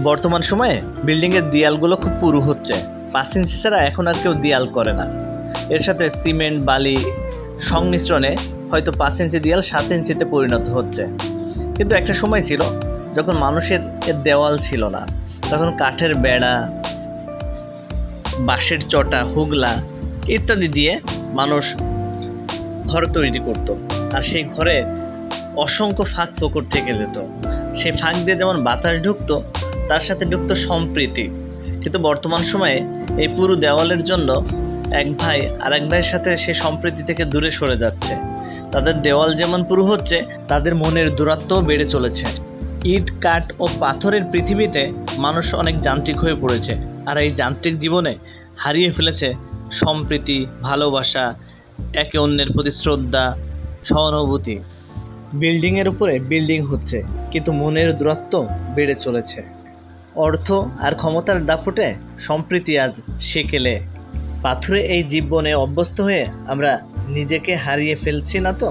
বর্তমান সময়ে বিল্ডিংয়ের দেয়ালগুলো খুব পুরু হচ্ছে। 5 ইঞ্চি ছাড়া এখন আর কেউ দেয়াল করে না। এর সাথে সিমেন্ট বালি সংমিশ্রণে হয়তো 5 ইঞ্চি দেয়াল 7 ইঞ্চিতে পরিণত হচ্ছে। কিন্তু একটা সময় ছিল যখন মানুষের দেওয়াল ছিল না, তখন কাঠের বেড়া, বাঁশের চটা, হুগলা ইত্যাদি দিয়ে মানুষ ঘর তৈরি করত। আর সেই ঘরে অসংখ্য ফাঁক ফোকর থেকে যেত। সেই ফাঁক দিয়ে যেমন বাতাস ঢুকতো, তার সাথে ঢুকতো সম্প্রীতি। কিন্তু বর্তমান সময়ে এই পুরো দেওয়ালের জন্য এক ভাই আর এক ভাইয়ের সাথে সে সম্প্রীতি থেকে দূরে সরে যাচ্ছে। তাদের দেওয়াল যেমন পুরো হচ্ছে, তাদের মনের দূরত্বও বেড়ে চলেছে। ইট, কাঠ ও পাথরের পৃথিবীতে মানুষ অনেক যান্ত্রিক হয়ে পড়েছে। আর এই যান্ত্রিক জীবনে হারিয়ে ফেলেছে সম্প্রীতি, ভালোবাসা, একে অন্যের প্রতি শ্রদ্ধা, সহানুভূতি। বিল্ডিংয়ের উপরে বিল্ডিং হচ্ছে, কিন্তু মনের দূরত্ব বেড়ে চলেছে। অর্থ আর ক্ষমতার দাপটে সম্প্রীতি আজ সেকেলে। পাথুরে এই জীবনে অভ্যস্ত হয়ে আমরা নিজেকে হারিয়ে ফেলছি না তো?